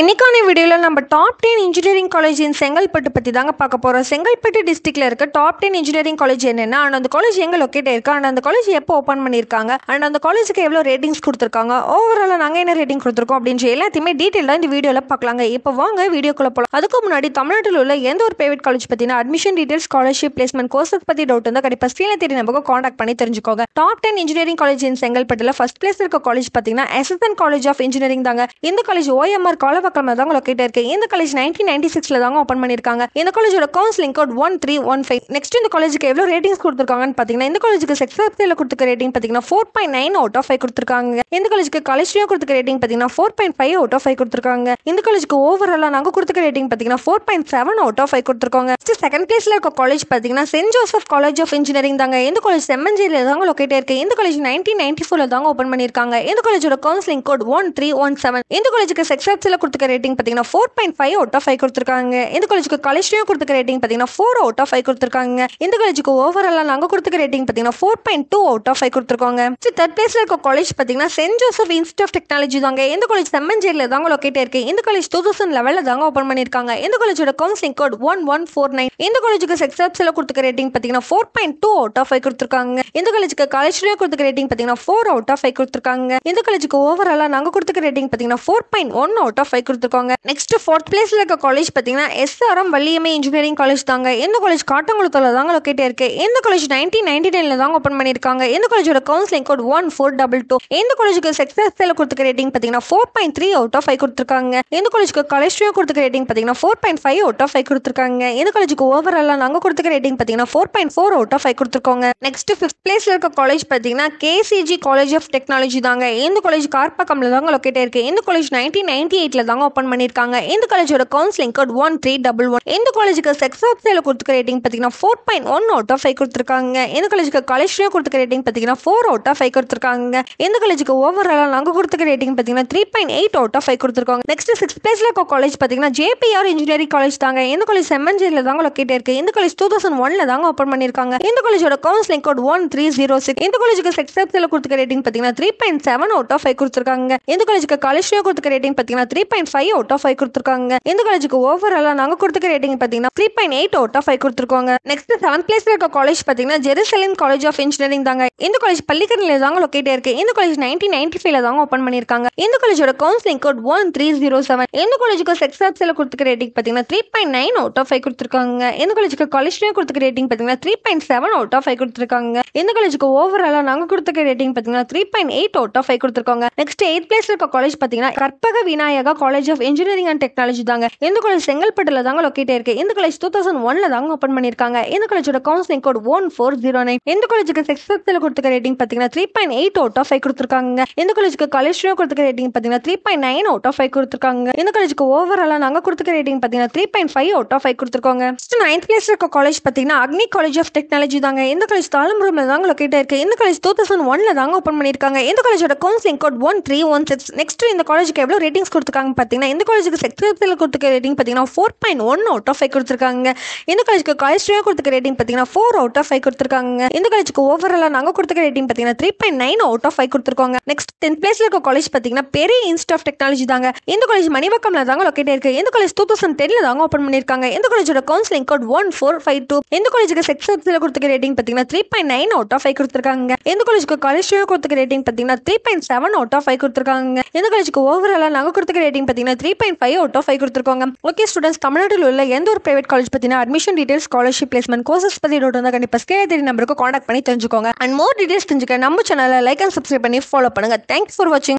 இன்னைக்கான வீடியோவில் நம்ம டாப் 10 இன்ஜினியரிங் காலேஜ் இன் செங்கல்பட்டு பற்றி தாங்க பார்க்க போகிறோம். செங்கல்பட்டு டிஸ்ட்ரிக்டில் இருக்க டாப் 10 இன்ஜினியரிங் காலேஜ் என்னென்னா, அண்ட் அந்த காலேஜ் எங்கே லொக்கேட் ஆயிருக்கு, அண்ட் அந்த காலேஜ் எப்போ ஓப்பன் பண்ணியிருக்காங்க, அண்ட் அந்த காலேஜுக்கு எவ்வளோ ரேட்டிங்ஸ் கொடுத்துருக்காங்க, ஓவராலாக நாங்கள் என்ன ரேட்டிங் கொடுத்துருக்கோம் அப்படின்ற எல்லாத்தையுமே டீட்டெயிலாக இந்த வீடியோவில் பார்க்கலாங்க. இப்போ வாங்க வீடியோக்குள்ளே போகலாம். அதுக்கு முன்னாடி தமிழ்நாட்டில் உள்ள எந்த ஒரு பிரைவேட் காலேஜ் பற்றினா admission details, scholarship, placement, courses பற்றி டவுட் இருந்தால் கண்டிப்பாக ஸ்க்ரீனில் தேடி நமக்கு காண்டாக்ட் பண்ணி தெரிஞ்சுக்கோங்க. டாப் 10 இன்ஜினியரிங் காலேஜ் இன் செங்கல்பட்டில் ஃபர்ஸ்ட் பிளேஸ் இருக்க காலேஜ் பார்த்தீங்கன்னா எஸ்எஸ்என் காலேஜ் ஆஃப் இன்ஜினியரிங் தாங்க. இந்த காலேஜ் ஓஎம்ஆர் காலவாக்கம் தாங்க லொக்கேட் இருக்கு. இந்த காலேஜ் 1996 தாங்க ஓபன் பண்ணிருக்காங்க. இந்த காலேஜோட கவுன்சிலிங் கோட் 1315. நெக்ஸ்ட் இந்த காலேஜுக்கு எவ்வளவு ரேட்டிங்ஸ் கொடுத்திருக்காங்கன்னு பாத்தீங்கன்னா, இந்த காலேஜுக்கு செக்ஸாப்ல கொடுத்திருக்க ரேட்டிங் பாத்தீங்கன்னா 4.9 அவுட் ஆஃப் 5 கொடுத்திருக்காங்க. இந்த காலேஜுக்கு காலேஜ்லயே கொடுத்திருக்க ரேட்டிங் பாத்தீங்கன்னா 4.5 அவுட் ஆஃப் 5 கொடுத்திருக்காங்க. இந்த காலேஜுக்கு ஓவராலா நாங்க கொடுத்திருக்க ரேட்டிங் பாத்தீங்கன்னா 4.7 அவுட் ஆஃப் 5 கொடுத்திருக்காங்க. செகண்ட் பிளேஸ்ல இருக்க காலேஜ் பாத்தீங்கன்னா saint Joseph college of engineering தாங்க. இந்த காலேஜ் செம்மஞ்சேரியில தாங்க லொக்கேட் இருக்கு. இந்த காலேஜ் 1994 தாங்க ஓபன் பண்ணிருக்காங்க. இந்த காலேஜோட கவுன்சிலிங் கோட் 1317. இந்த காலேஜுக்கு செக்ஸாப்ல கொடுத்திருக்க ரேட்டிங் பாத்தீங்கன்னா 4.5 அவுட் ஆஃப் 5 கொடுத்திருக்காங்க. இந்த காலேஜுக்கு காலேஜ்லயே கொடுத்திருக்க ரேட்டிங் பாத்தீங்கன்னா 4 அவுட் ஆஃப் 5 கொடுத்திருக்காங்க. இந்த காலேஜுக்கு ஓவராலா நாங்க கொடுத்திருக்க ரேட்டிங் பாத்தீங்கன்னா 4.2 அவுட் ஆஃப் 5 கொடுத்திருக்காங்க. தேர்ட் பிளேஸ்ல இருக்க காலேஜ் பாத்தீங்கன்னா saint Joseph institute of technology தாங்க. இந்த காலேஜ் செம்மஞ்சேரியில தாங்க லொக்கேட் இருக்கு. இந்த காலேஜ் 2011 தாங்க ஓபன் பண்ணிருக்காங்க. இந்த காலேஜோட கவுன்சிலிங் கோட் 1149. இந்த காலேஜுக்கு செக்ஸாப்ல கொடுத்திருக்க ரேட்டிங் பாத்தீங்கன்னா 4.2 அவுட் ஆஃப் 5 கொடுத்திருக்காங்க. இந்த காலேஜுக்கு காலேஜ்லயே கொடுத்திருக்க ரேட்டிங் பாத்தீங்கன்னா 4 அவுட் ஆஃப் 5 கொடுத்திருக்காங்க. இந்த காலேஜுக்கு ஓவராலா நாங்க கொடுத்திருக்க ரேட்டிங் பாத்தீங்கன்னா 4.1 அவுட் ஆஃப் 5 கொடுத்திருக்காங்க. நெக்ஸ்ட் ஃபோர்த் பிளேஸ்ல இருக்க காலேஜ் பாத்தீங்கன்னா எஸ்ஆர்எம் வள்ளியம்மை இன்ஜினியரிங் காலேஜ் தாங்க. இந்த காலேஜ் காட்டங்குளத்துல தாங்க லொக்கேட் இருக்கு. இந்த காலேஜ் 1999 தாங்க ஓபன் பண்ணிருக்காங்க. இந்த காலேஜோட கவுன்சிலிங் கோட் 1422. இந்த காலேஜுக்கு செக்ஸாப்ல கொடுத்திருக்க ரேட்டிங் பாத்தீங்கன்னா 4.3 அவுட் ஆஃப் 5 கொடுத்திருக்காங்க. இந்த காலேஜுக்கு காலேஜ்லயே கொடுத்திருக்க ரேட்டிங் பாத்தீங்கன்னா 4.5 அவுட் ஆஃப் 5 கொடுத்திருக்காங்க. இந்த காலேஜுக்கு ஓவராலா நாங்க கொடுத்திருக்க ரேட்டிங் பாத்தீங்கன்னா 4.4 அவுட் ஆஃப் 5 கொடுத்திருக்காங்க. நெக்ஸ்ட் ஃபிஃப்த் பிளேஸ்ல இருக்க காலேஜ் பாத்தீங்கன்னா கேசிஜி காலேஜ் ஆஃப் டெக்னாலஜி தாங்க. இந்த காலேஜ் கார்பாக்கம்ல தாங்க லொக்கேட் இருக்கு. இந்த காலேஜ் 1998 தாங்க ஓபன் பண்ணிருக்காங்க. இந்த காலேஜோட கவுன்சிலிங் கோட் 1311. இந்த காலேஜுக்கு செக்ஸாப்ல கொடுத்திருக்க ரேட்டிங் பாத்தீங்கன்னா 4.1 அவுட் ஆஃப் 5 கொடுத்திருக்காங்க. இந்த காலேஜுக்கு காலேஜ்லயே கொடுத்திருக்க ரேட்டிங் பாத்தீங்கன்னா 4 அவுட் ஆஃப் 5 கொடுத்திருக்காங்க. இந்த காலேஜுக்கு ஓவராலா நாங்க கொடுத்திருக்க ரேட்டிங் பாத்தீங்கன்னா 3.8 அவுட் ஆஃப் 5 கொடுத்திருக்காங்க. நெக்ஸ்ட் சிக்ஸ்த் பிளேஸ்ல இருக்க காலேஜ் பாத்தீங்கன்னா ஜேபிஆர் இன்ஜினியரிங் காலேஜ் தாங்க. இந்த காலேஜ் செம்மஞ்சேரியில தாங்க லொக்கேட் இருக்கு. இந்த காலேஜ் 2001 தாங்க ஓபன் பண்ணிருக்காங்க. இந்த காலேஜோட கவுன்சிலிங் கோட் 1306. இந்த காலேஜுக்கு செக்ஸாப்ல கொடுத்திருக்க ரேட்டிங் பாத்தீங்கன்னா 3.7 அவுட் ஆஃப் 5 கொடுத்திருக்காங்க. இந்த காலேஜுக்கு காலேஜ்லயே கொடுத்திருக்க ரேட்டிங் பாத்தீங்கன்னா 3.5 அவுட் ஆஃப் 5 கொடுத்திருக்காங்க. இந்த காலேஜுக்கு ஓவராலா நாங்க கொடுத்திருக்க ரேட்டிங் பாத்தீங்கன்னா 3.8 அவுட் ஆஃப் 5 கொடுத்திருக்காங்க. நெக்ஸ்ட் செவன்த் பிளேஸ்ல இருக்க காலேஜ் பாத்தீங்கன்னா ஜெருசலேம் காலேஜ் ஆஃப் இன்ஜினியரிங் தாங்க. இந்த காலேஜ் பள்ளிக்கரணையில தாங்க லொக்கேட் இருக்கு. இந்த காலேஜ் 1995 தாங்க ஓபன் பண்ணிருக்காங்க. இந்த காலேஜோட கவுன்சிலிங் கோட் 1307. இந்த காலேஜுக்கு செக்ஸாப்ல கொடுத்திருக்க ரேட்டிங் பாத்தீங்கன்னா 3.9 அவுட் ஆஃப் 5 கொடுத்திருக்காங்க. இந்த காலேஜுக்கு காலேஜ்லயே கொடுத்திருக்க ரேட்டிங் பாத்தீங்கன்னா 3.7 அவுட் ஆஃப் 5 கொடுத்திருக்காங்க. இந்த காலேஜுக்கு ஓவராலா நாங்க கொடுத்திருக்க ரேட்டிங் பாத்தீங்கன்னா 3.8 அவுட் ஆஃப் 5 கொடுத்திருக்காங்க. நெக்ஸ்ட் 8th பிளேஸ்ல இருக்க காலேஜ் பாத்தீங்கன்னா Karpaga Vinayaga college of engineering and technology தாங்க. இந்த காலேஜ் செங்கல்பட்டுல தாங்க லொக்கேட் இருக்கு. இந்த காலேஜ் 2001 தாங்க ஓபன் பண்ணிருக்காங்க. இந்த காலேஜோட கவுன்சிலிங் கோட் 1409. இந்த காலேஜுக்கு செக்ஸாப்ல கொடுத்திருக்க ரேட்டிங் பாத்தீங்கன்னா 3.8 அவுட் ஆஃப் 5 கொடுத்திருக்காங்க. இந்த காலேஜுக்கு காலேஜ்லயே கொடுத்திருக்க ரேட்டிங் பாத்தீங்கன்னா 3.9 அவுட் ஆஃப் 5 கொடுத்திருக்காங்க. இந்த காலேஜுக்கு ஓவராலா நாங்க கொடுத்திருக்க ரேட்டிங் பாத்தீங்கன்னா 3.5 அவுட் ஆஃப் 5 கொடுத்திருக்காங்க. நெக்ஸ்ட் 9th பிளேஸ்ல இருக்க காலேஜ் பாத்தீங்கன்னா அக்னி காலேஜ் ஆஃப் டெக்னாலஜி தாங்க. இந்த காலேஜ் தாளம்பரம்ல தாங்க லொக்கேட் இருக்கு. இந்த காலேஜ் 2001 தாங்க ஓபன் பண்ணிருக்காங்க. இந்த காலேஜோட கவுன்சிலிங் கோட் 1316. நெக்ஸ்ட் இந்த காலேஜுக்கு எவ்வளவு ரேட்டிங்ஸ் கொடுத்திருக்காங்க பாத்தீங்கன்னா, இந்த காலேஜுக்கு செக்ஸாப்ல கொடுத்திருக்க ரேட்டிங் பாத்தீங்கன்னா 4.1 அவுட் ஆஃப் 5 கொடுத்திருக்காங்க. இந்த காலேஜுக்கு காலேஜ்லயே கொடுத்திருக்க ரேட்டிங் பாத்தீங்கன்னா 4 அவுட் ஆஃப் 5 கொடுத்திருக்காங்க. இந்த காலேஜுக்கு ஓவராலா நாங்க கொடுத்திருக்க ரேட்டிங் பாத்தீங்கன்னா 3.9 அவுட் ஆஃப் 5 கொடுத்திருக்காங்க. நெக்ஸ்ட் 10th பிளேஸ்ல இருக்க காலேஜ் பாத்தீங்கன்னா பெரிய இன்ஸ்டிடியூட் ஆஃப் டெக்னாலஜி தாங்க. இந்த காலேஜ் மணிவக்கம்ல தாங்க லொக்கேட் இருக்கு. இந்த காலேஜ் 2010 தாங்க ஓபன் பண்ணிருக்காங்க. இந்த காலேஜோட கவுன்சிலிங் கோட் 1452. இந்த காலேஜுக்கு செக்ஸாப்ல கொடுத்திருக்க ரேட்டிங் பாத்தீங்கன்னா 3.9 அவுட் ஆஃப் 5 கொடுத்திருக்காங்க. இந்த காலேஜுக்கு காலேஜ்லயே கொடுத்திருக்க ரேட்டிங் பாத்தீங்கன்னா 3.7 அவுட் ஆஃப் 5 கொடுத்திருக்காங்க. இந்த காலேஜுக்கு ஓவராலா நாங்க கொடுத்திருக்க ரேட்டிங் பாத்தீங்கன்னா 3.5 அவுட் ஆஃப் 5 கொடுத்திருக்காங்க. ஓகே ஸ்டூடண்ட்ஸ், தமிழ்நாட்டில் உள்ள எந்த ஒரு பிரைவேட் காலேஜ் பத்தினா admission details, scholarship, placement, courses பத்தி டவுட் இருந்தா கண்டிப்பா ஸ்கிரீன்ல தெரிய நம்பருக்கு காண்டாக்ட் பண்ணி தெரிஞ்சுக்கோங்க. அண்ட் மோர் டீடைல்ஸ் தெரிஞ்சுக்க நம்ம சேனலை லைக் அண்ட் சப்ஸ்கிரைப் பண்ணி ஃபாலோ பண்ணுங்க. தேங்க்ஸ் ஃபார் வாட்சிங்.